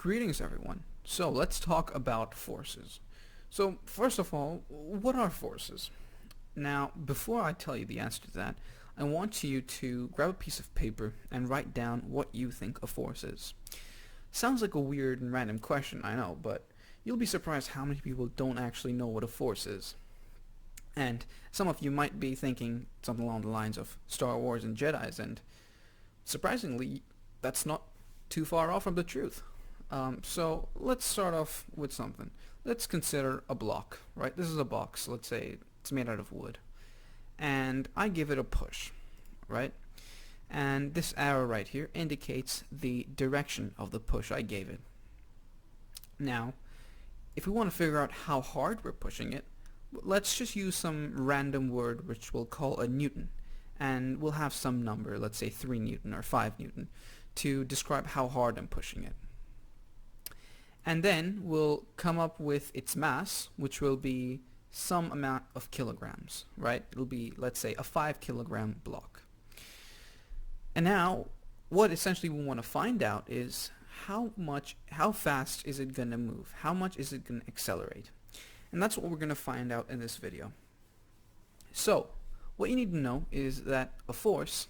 Greetings everyone. So let's talk about forces. So first of all, what are forces? Now, before I tell you the answer to that, I want you to grab a piece of paper and write down what you think a force is. Sounds like a weird and random question, I know, but you'll be surprised how many people don't actually know what a force is. And some of you might be thinking something along the lines of Star Wars and Jedis, and surprisingly, that's not too far off from the truth. So let's start off with something. Let's consider a block, right? This is a box. Let's say it's made out of wood. And I give it a push, right? And this arrow right here indicates the direction of the push I gave it. Now, if we want to figure out how hard we're pushing it, let's just use some random word which we'll call a Newton. And we'll have some number, let's say 3 Newton or 5 Newton, to describe how hard I'm pushing it. And then we'll come up with its mass, which will be some amount of kilograms, right? It'll be, let's say, a 5 kilogram block. And now, what essentially we want to find out is how fast is it going to move? How much is it going to accelerate? And that's what we're going to find out in this video. So, what you need to know is that a force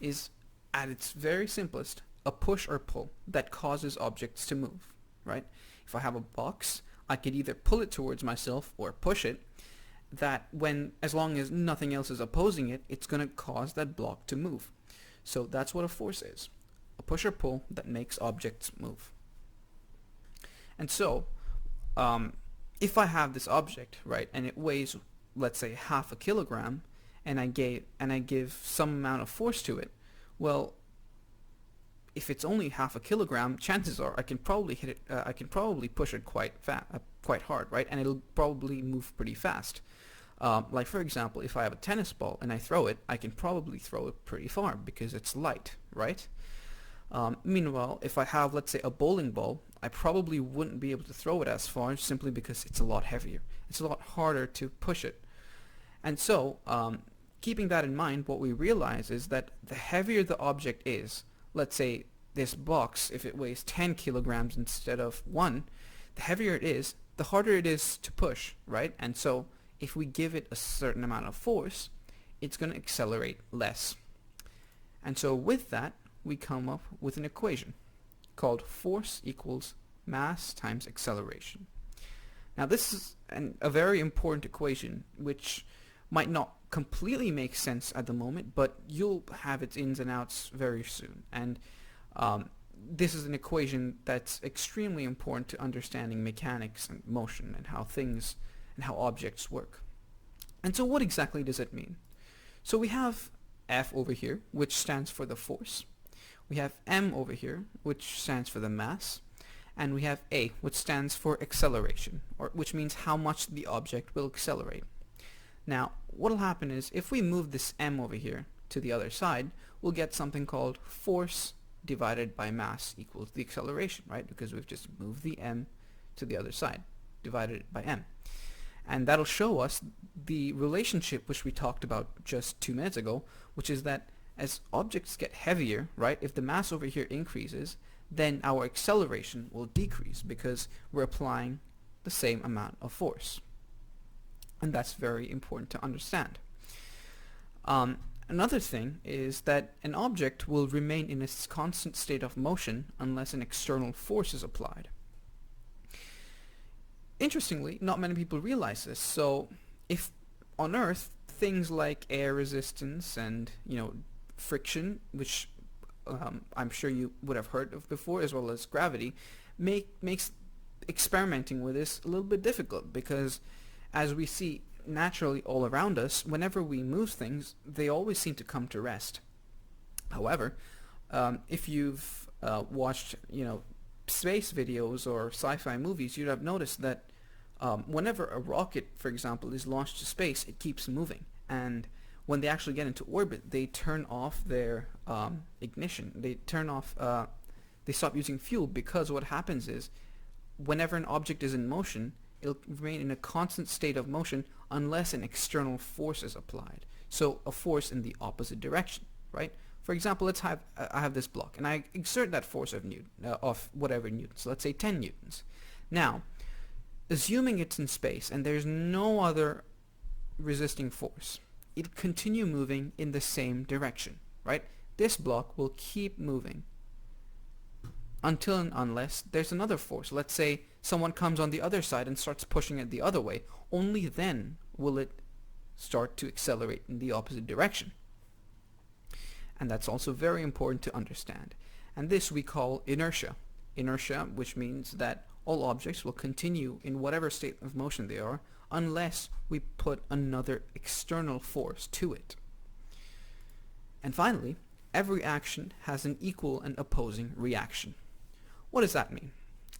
is, at its very simplest, a push or pull that causes objects to move. Right? If I have a box, I could either pull it towards myself or push it, as long as nothing else is opposing it, it's going to cause that block to move. So that's what a force is. A push or pull that makes objects move. And so, if I have this object, right, and it weighs, let's say, half a kilogram, and I give some amount of force to it, well, if it's only half a kilogram, chances are I can probably hit it. I can probably push it quite hard, right? And it'll probably move pretty fast. Like for example, if I have a tennis ball and I throw it, I can probably throw it pretty far because it's light, right? Meanwhile, if I have, let's say, a bowling ball, I probably wouldn't be able to throw it as far simply because it's a lot heavier. It's a lot harder to push it. And so, keeping that in mind, what we realize is that the heavier the object is, let's say this box, if it weighs 10 kilograms instead of 1, the heavier it is, the harder it is to push, right? And so if we give it a certain amount of force, it's going to accelerate less. And so with that, we come up with an equation called force equals mass times acceleration. Now this is a very important equation which might not completely make sense at the moment, but you'll have its ins and outs very soon. And this is an equation that's extremely important to understanding mechanics and motion and how objects work. And so what exactly does it mean? So we have F over here, which stands for the force. We have M over here, which stands for the mass. And we have A, which stands for acceleration, which means how much the object will accelerate. Now, what will happen is if we move this M over here to the other side, we'll get something called force divided by mass equals the acceleration, right? Because we've just moved the M to the other side, divided it by M. And that'll show us the relationship which we talked about just 2 minutes ago, which is that as objects get heavier, right, if the mass over here increases, then our acceleration will decrease because we're applying the same amount of force. And that's very important to understand. Another thing is that an object will remain in a constant state of motion unless an external force is applied. Interestingly, not many people realize this. So if on Earth things like air resistance and friction, which I'm sure you would have heard of before, as well as gravity, makes experimenting with this a little bit difficult because as we see naturally all around us, whenever we move things, they always seem to come to rest. However, if you've watched, space videos or sci-fi movies, you'd have noticed that whenever a rocket, for example, is launched to space, it keeps moving. And when they actually get into orbit, they turn off their ignition. They stop using fuel because what happens is whenever an object is in motion, it'll remain in a constant state of motion unless an external force is applied. So a force in the opposite direction, right? For example, I have this block, and I exert that force of whatever newtons. Let's say 10 newtons. Now, assuming it's in space and there's no other resisting force, it'll continue moving in the same direction, right? This block will keep moving until and unless there's another force. Let's say someone comes on the other side and starts pushing it the other way. Only then will it start to accelerate in the opposite direction. And that's also very important to understand. And this we call inertia. Inertia, which means that all objects will continue in whatever state of motion they are unless we put another external force to it. And finally, every action has an equal and opposing reaction. What does that mean?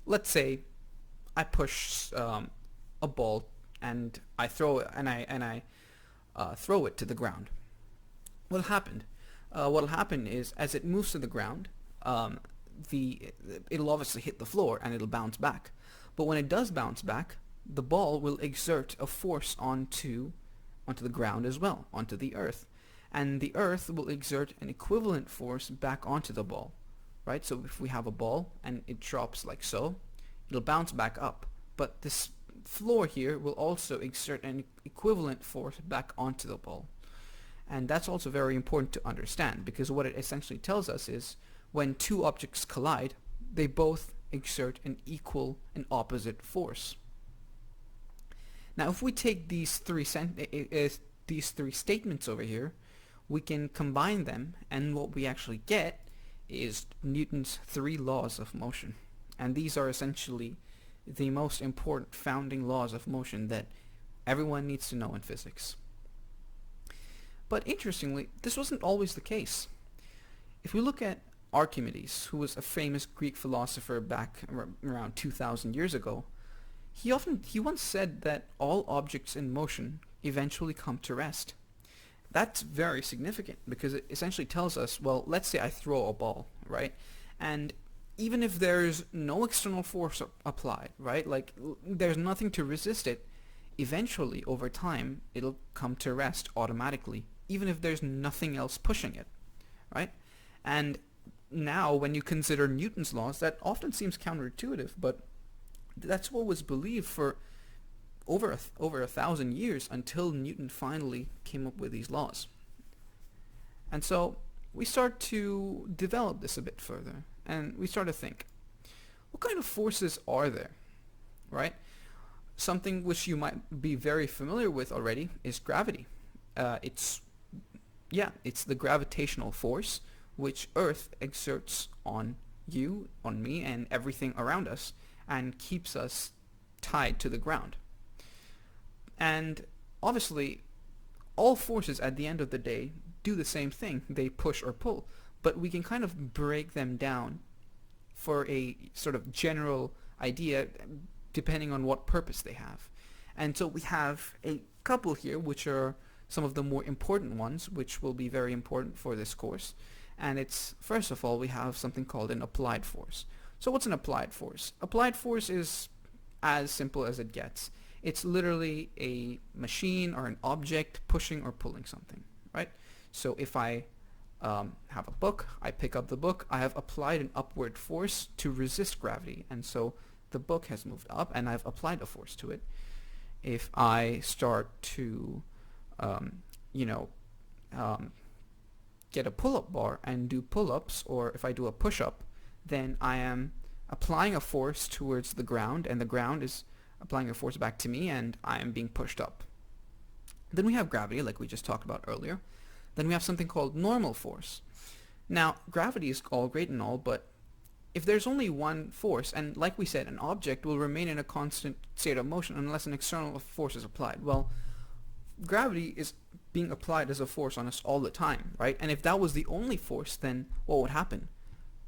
Let's say I push a ball and I throw it, and I throw it to the ground. What'll happen is, as it moves to the ground, it'll obviously hit the floor and it'll bounce back. But when it does bounce back, the ball will exert a force onto the ground as well, onto the earth. And the earth will exert an equivalent force back onto the ball, right? So if we have a ball and it drops like so, it'll bounce back up. But this floor here will also exert an equivalent force back onto the ball. And that's also very important to understand, because what it essentially tells us is when two objects collide, they both exert an equal and opposite force. Now, if we take these three statements over here, we can combine them, and what we actually get is Newton's 3 laws of motion. And these are essentially the most important founding laws of motion that everyone needs to know in physics. But interestingly, this wasn't always the case. If we look at Archimedes, who was a famous Greek philosopher back around 2,000 years ago, he once said that all objects in motion eventually come to rest. That's very significant, because it essentially tells us, well, let's say I throw a ball, right? And even if there's no external force applied, right? Like, there's nothing to resist it, eventually, over time, it'll come to rest automatically, even if there's nothing else pushing it, right? And now, when you consider Newton's laws, that often seems counterintuitive, but that's what was believed for over 1,000 years, until Newton finally came up with these laws. And so we start to develop this a bit further, and we start to think, what kind of forces are there, right? Something which you might be very familiar with already is gravity. It's the gravitational force which Earth exerts on you, on me, and everything around us, and keeps us tied to the ground. And obviously, all forces at the end of the day do the same thing. They push or pull. But we can kind of break them down for a sort of general idea depending on what purpose they have. And so we have a couple here, which are some of the more important ones, which will be very important for this course. And it's, first of all, we have something called an applied force. So what's an applied force? Applied force is as simple as it gets. It's literally a machine or an object pushing or pulling something, right? So if I have a book, I pick up the book, I have applied an upward force to resist gravity, and so the book has moved up and I've applied a force to it. If I start to, get a pull-up bar and do pull-ups, or if I do a push-up, then I am applying a force towards the ground, and the ground is applying a force back to me, and I am being pushed up. Then we have gravity, like we just talked about earlier. Then we have something called normal force. Now, gravity is all great and all, but if there's only one force, and like we said, an object will remain in a constant state of motion unless an external force is applied. Well, gravity is being applied as a force on us all the time, right? And if that was the only force, then what would happen?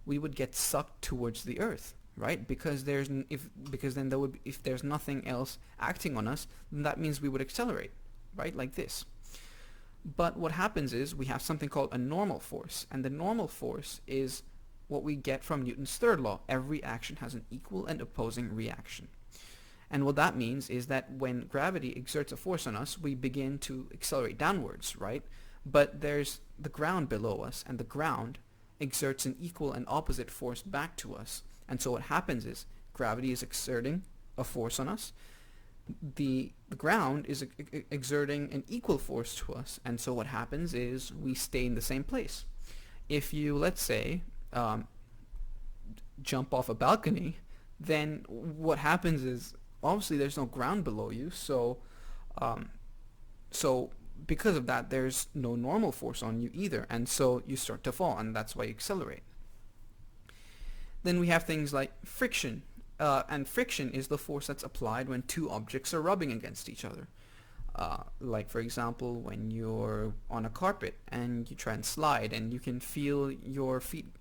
We would get sucked towards the earth, right? Because if there's nothing else acting on us, then that means we would accelerate, right? Like this. But what happens is we have something called a normal force, and the normal force is what we get from Newton's third law. Every action has an equal and opposing reaction. And what that means is that when gravity exerts a force on us, we begin to accelerate downwards, right? but there's the ground below us, and the ground exerts an equal and opposite force back to us. And so what happens is gravity is exerting a force on us. The ground is exerting an equal force to us, and so what happens is we stay in the same place. If you, let's say, jump off a balcony, then what happens is obviously there's no ground below you, so because of that there's no normal force on you either, and so you start to fall, and that's why you accelerate. Then we have things like friction, and friction is the force that's applied when two objects are rubbing against each other. Like for example, when you're on a carpet and you try and slide, and you can feel your feet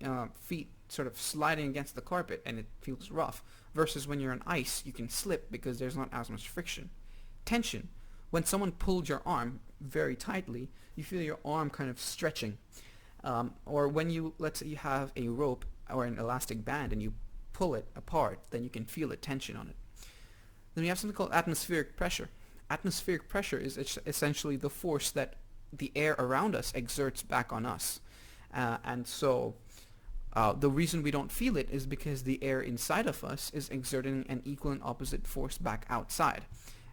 sort of sliding against the carpet, and it feels rough, versus when you're on ice, you can slip because there's not as much friction. Tension, when someone pulled your arm very tightly, you feel your arm kind of stretching. Or when you, let's say you have a rope or an elastic band and you pull it apart, then you can feel the tension on it. Then we have something called atmospheric pressure. Atmospheric pressure is essentially the force that the air around us exerts back on us. And so the reason we don't feel it is because the air inside of us is exerting an equal and opposite force back outside.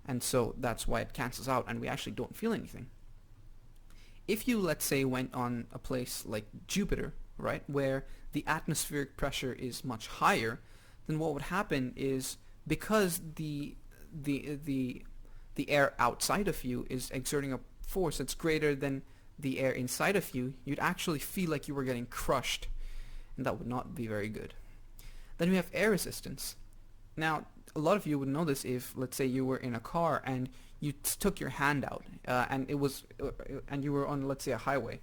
And so that's why it cancels out and we actually don't feel anything. If you, let's say, went on a place like Jupiter, right, where the atmospheric pressure is much higher, then what would happen is, because the air outside of you is exerting a force that's greater than the air inside of you, you'd actually feel like you were getting crushed, and that would not be very good. Then we have air resistance. Now, a lot of you would know this if, let's say, you were in a car and you took your hand out, and you were on, let's say, a highway.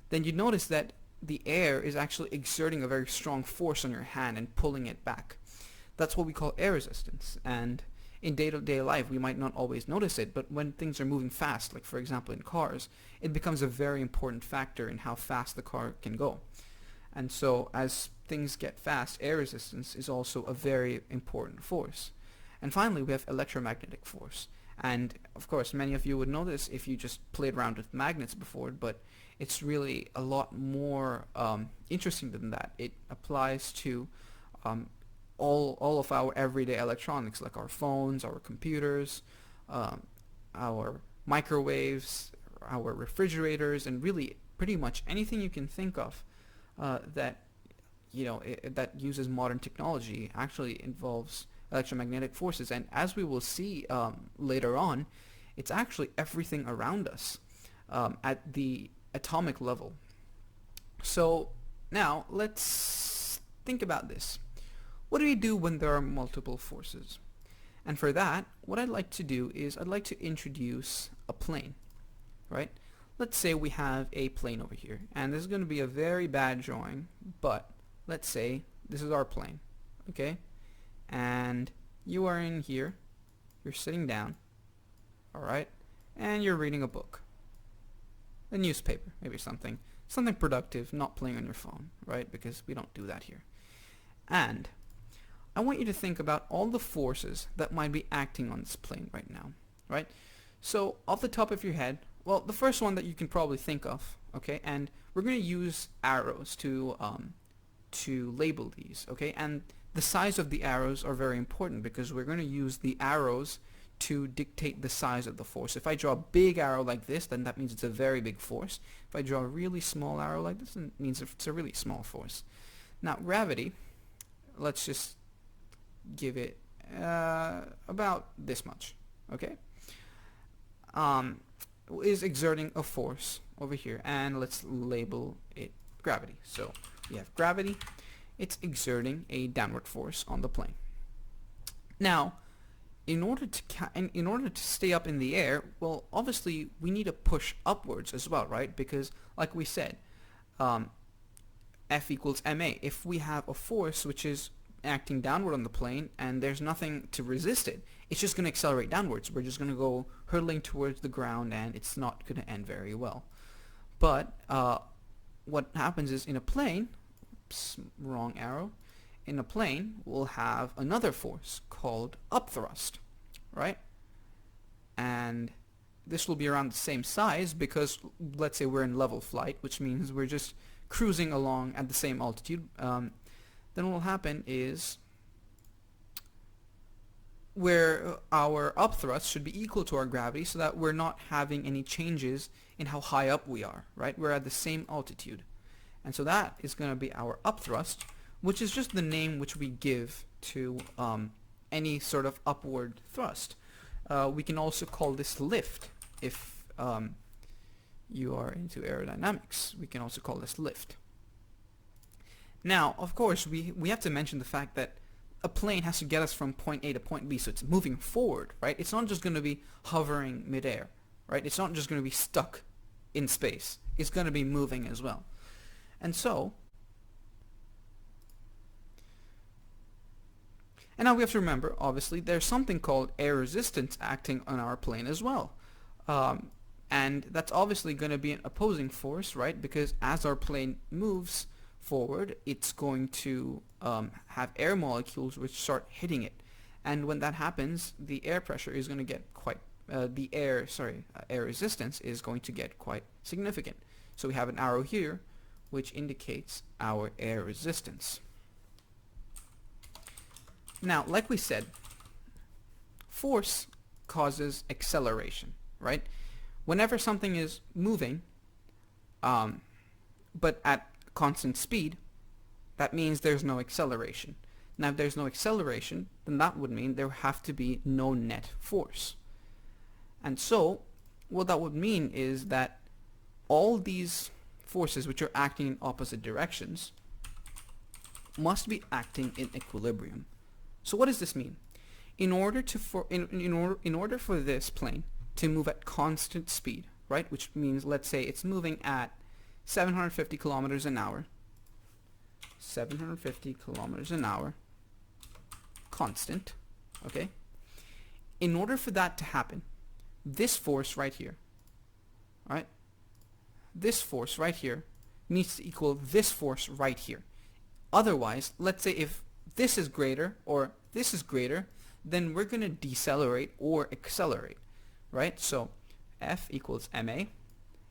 Then you notice that the air is actually exerting a very strong force on your hand and pulling it back. That's what we call air resistance. And in day-to-day life, we might not always notice it, but when things are moving fast, like for example in cars, it becomes a very important factor in how fast the car can go. And so as things get fast, air resistance is also a very important force. And finally, we have electromagnetic force. And of course, many of you would know this if you just played around with magnets before, but it's really a lot more interesting than that. It applies to all of our everyday electronics, like our phones, our computers, our microwaves, our refrigerators, and really pretty much anything you can think of that uses modern technology actually involves electromagnetic forces. And as we will see later on, it's actually everything around us at the atomic level. So now let's think about this. What do we do when there are multiple forces? And for that, what I'd like to do is I'd like to introduce a plane, right? Let's say we have a plane over here, and this is going to be a very bad drawing, but let's say this is our plane, okay? And you are in here, you're sitting down, all right? And you're reading a book, a newspaper, maybe something productive, not playing on your phone, right? Because we don't do that here. And I want you to think about all the forces that might be acting on this plane right now, right? So off the top of your head, well, the first one that you can probably think of, okay, and we're going to use arrows to label these, okay, and the size of the arrows are very important because we're going to use the arrows to dictate the size of the force. If I draw a big arrow like this, then that means it's a very big force. If I draw a really small arrow like this, then it means it's a really small force. Now, gravity, let's just give it about this much, okay, is exerting a force over here, and let's label it gravity. So we have gravity. It's exerting a downward force on the plane. Now, in order to stay up in the air, well, obviously we need to push upwards as well, right? Because, like we said, F equals ma. If we have a force which is acting downward on the plane and there's nothing to resist it, it's just going to accelerate downwards. We're just going to go hurtling towards the ground, and it's not going to end very well. But what happens is in a plane, oops, wrong arrow, in a plane we'll have another force called upthrust, right? And this will be around the same size because let's say we're in level flight, which means we're just cruising along at the same altitude. Then what will happen is where our upthrust should be equal to our gravity so that we're not having any changes in how high up we are, right? We're at the same altitude. And so that is going to be our upthrust, which is just the name which we give to any sort of upward thrust. We can also call this lift if you are into aerodynamics. We can also call this lift. Now, of course, we have to mention the fact that a plane has to get us from point A to point B, so it's moving forward, right? It's not just going to be hovering midair, right? It's not just going to be stuck in space. It's going to be moving as well. And so, and now we have to remember, obviously, there's something called air resistance acting on our plane as well. And that's obviously going to be an opposing force, right? Because as our plane moves forward, it's going to have air molecules which start hitting it. And when that happens, the air pressure is going to get quite, air resistance is going to get quite significant. So we have an arrow here which indicates our air resistance. Now, like we said, force causes acceleration, right? Whenever something is moving, but at constant speed, that means there's no acceleration. Now, if there's no acceleration, then that would mean there would have to be no net force. And so, what that would mean is that all these forces which are acting in opposite directions must be acting in equilibrium. So what does this mean? In order for this plane to move at constant speed, right, which means let's say it's moving at 750 kilometers an hour, 750 kilometers an hour, constant, okay? In order for that to happen, this force right here, right, this force right here needs to equal this force right here. Otherwise, let's say if this is greater or this is greater, then we're going to decelerate or accelerate, right? So F equals ma.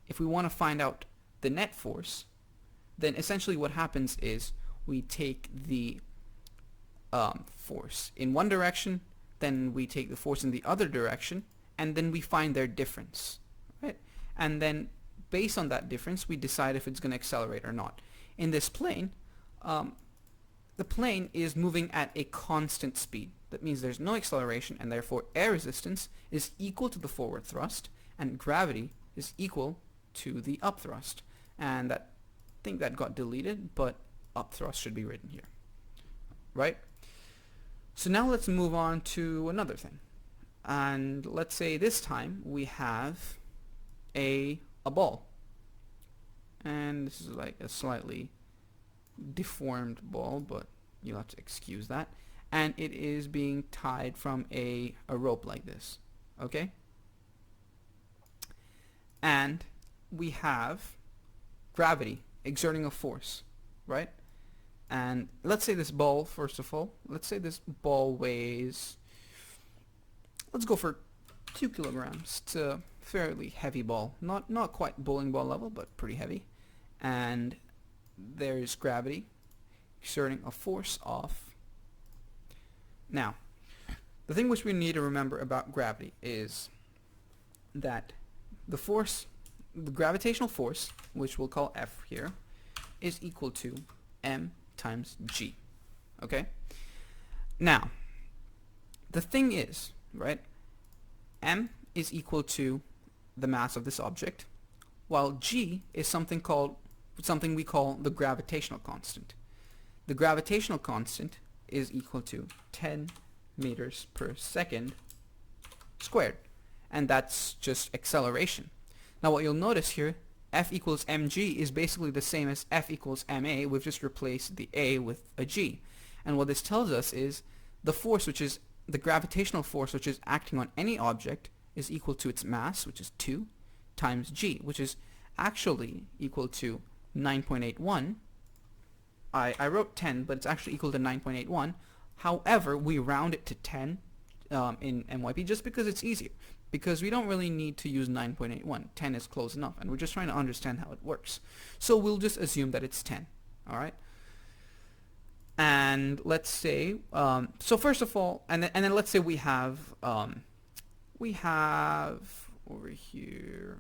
If we want to find out the net force, then essentially what happens is we take the force in one direction, then we take the force in the other direction, and then we find their difference, right? And then based on that difference, we decide if it's going to accelerate or not. In this plane, the plane is moving at a constant speed. That means there's no acceleration, and therefore air resistance is equal to the forward thrust, and gravity is equal to the upthrust. And that, I think that got deleted, but upthrust should be written here, right? So now let's move on to another thing. And let's say this time we have a ball. And this is like a slightly deformed ball, but you'll have to excuse that. And it is being tied from a rope like this, okay? And we have gravity exerting a force, right? And let's say this ball, first of all, let's say this ball weighs, let's go for 2 kilograms. It's a fairly heavy ball. Not quite bowling ball level, but pretty heavy. And there's gravity exerting a force off. Now, the thing which we need to remember about gravity is that the force, the gravitational force, which we'll call F here, is equal to m times g, okay? Now, the thing is, right, m is equal to the mass of this object, while g is something we call the gravitational constant. The gravitational constant is equal to 10 meters per second squared, and that's just acceleration. Now what you'll notice here, F equals mg is basically the same as F equals ma. We've just replaced the a with a g. And what this tells us is the force, which is the gravitational force which is acting on any object, is equal to its mass, which is 2, times g, which is actually equal to 9.81. I wrote 10, but it's actually equal to 9.81. However, we round it to 10 in MYP just because it's easier. because we don't really need to use 9.81. 10 is close enough, and we're just trying to understand how it works. So we'll just assume that it's 10. All right. And let's say, so first of all, and then let's say we have over here,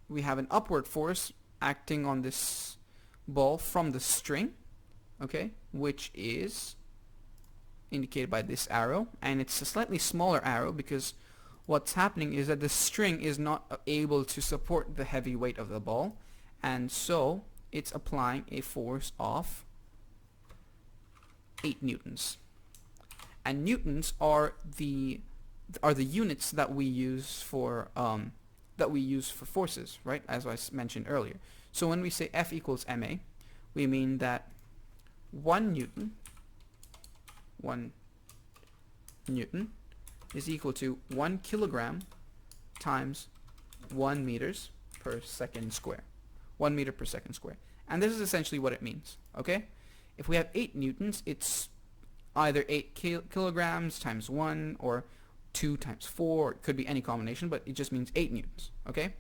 we have an upward force acting on this ball from the string, okay, which is indicated by this arrow, and it's a slightly smaller arrow because what's happening is that the string is not able to support the heavy weight of the ball, and so it's applying a force of 8 newtons. And newtons are the units that we use for forces, right? As I mentioned earlier. So when we say F equals ma, we mean that 1 newton is equal to 1 kilogram times 1 meters per second square. 1 meter per second square. And this is essentially what it means, okay? If we have 8 newtons, it's either 8 kilograms times 1 or 2 times 4. It could be any combination, but it just means 8 newtons, okay?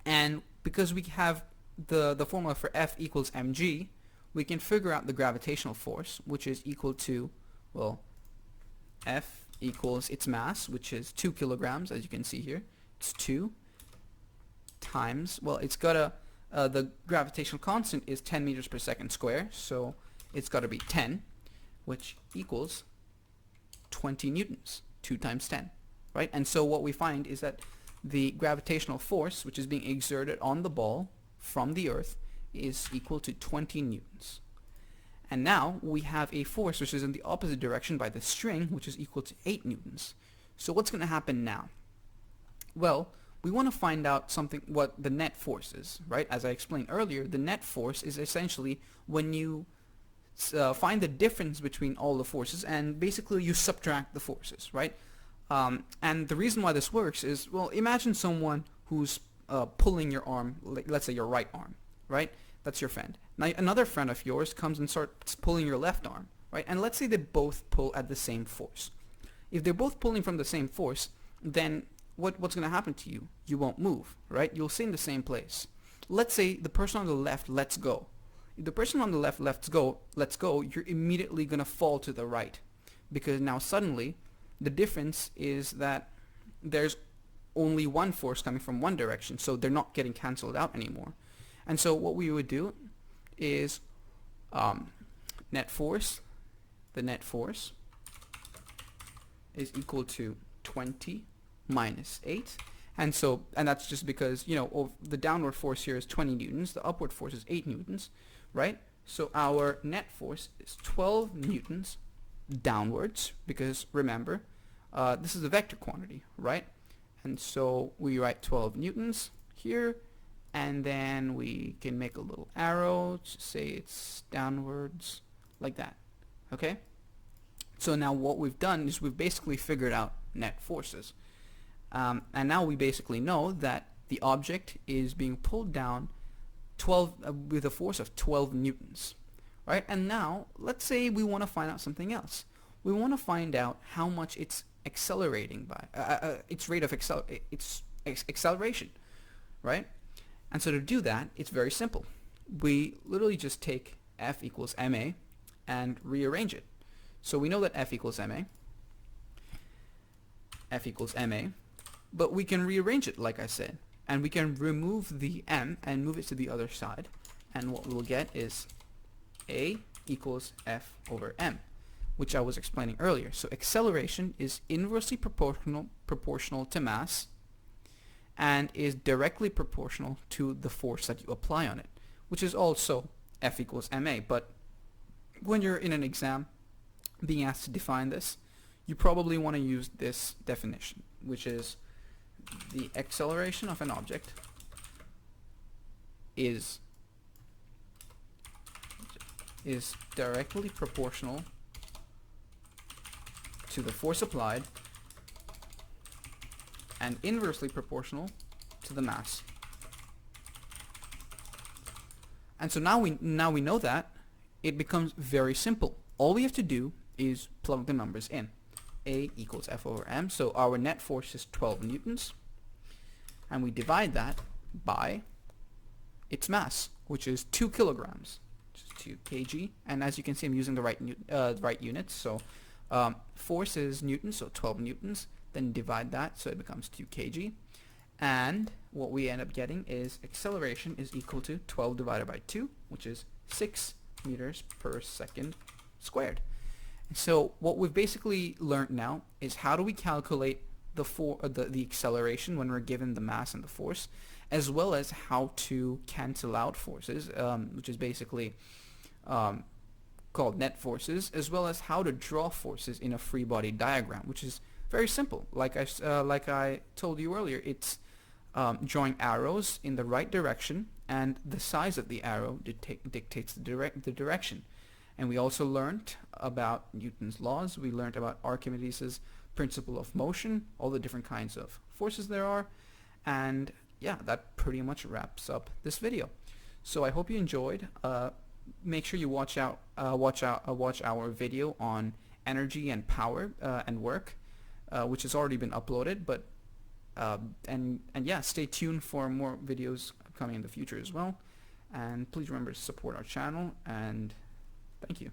And because we have the formula for F equals mg, we can figure out the gravitational force, which is equal to, well, F equals its mass, which is 2 kilograms, as you can see here. It's 2 times, well, it's got a, the gravitational constant is 10 meters per second square, so it's got to be 10, which equals 20 newtons. 2 times 10, right? And so what we find is that the gravitational force, which is being exerted on the ball from the earth, is equal to 20 newtons. And now we have a force which is in the opposite direction by the string, which is equal to 8 newtons. So what's going to happen now? Well, we want to find out something, what the net force is, right? As I explained earlier, the net force is essentially when you find the difference between all the forces, and basically you subtract the forces, right? And the reason why this works is, well, imagine someone who's pulling your arm, let's say your right arm, right? That's your friend. Now another friend of yours comes and starts pulling your left arm, right? And let's say they both pull at the same force. If they're both pulling from the same force, then what's going to happen to you? You won't move, right? You'll stay in the same place. Let's say the person on the left lets go. If the person on the left lets go, you're immediately going to fall to the right, because now suddenly the difference is that there's only one force coming from one direction, so they're not getting cancelled out anymore. And so what we would do is net force, the net force is equal to 20 minus 8. And that's just because, you know, the downward force here is 20 newtons, the upward force is 8 newtons, right? So our net force is 12 newtons downwards, because remember, this is a vector quantity, right? And so we write 12 newtons here, and then we can make a little arrow to say it's downwards, like that, okay? So now what we've done is we've basically figured out net forces. And now we basically know that the object is being pulled down with a force of 12 newtons, right? And now let's say we want to find out something else. We want to find out how much it's accelerating by, its rate of acceleration, right? And so to do that, it's very simple. We literally just take F equals ma and rearrange it. So we know that F equals ma, but we can rearrange it, like I said, and we can remove the m and move it to the other side, and what we'll get is a equals F over m, which I was explaining earlier. So acceleration is inversely proportional to mass and is directly proportional to the force that you apply on it, which is also F equals ma. But when you're in an exam being asked to define this, you probably want to use this definition, which is the acceleration of an object is directly proportional to the force applied and inversely proportional to the mass. And so now we know that, it becomes very simple. All we have to do is plug the numbers in. A equals F over m. So our net force is 12 newtons, and we divide that by its mass, which is 2 kilograms, which is 2 kg. And as you can see, I'm using the right units. So force is newtons, so 12 newtons. Then divide that, so it becomes 2 kg. And what we end up getting is acceleration is equal to 12 divided by 2, which is 6 meters per second squared. And so what we've basically learned now is how do we calculate the acceleration when we're given the mass and the force, as well as how to cancel out forces, which is basically called net forces, as well as how to draw forces in a free body diagram, which is very simple. Like I told you earlier, it's drawing arrows in the right direction, and the size of the arrow dictates the direction. And we also learned about Newton's laws. We learned about Archimedes' principle of motion, all the different kinds of forces there are, and yeah, that pretty much wraps up this video. So I hope you enjoyed. Make sure you watch our video on energy and power and work, which has already been uploaded. But and yeah, stay tuned for more videos coming in the future as well. And please remember to support our channel, and thank you.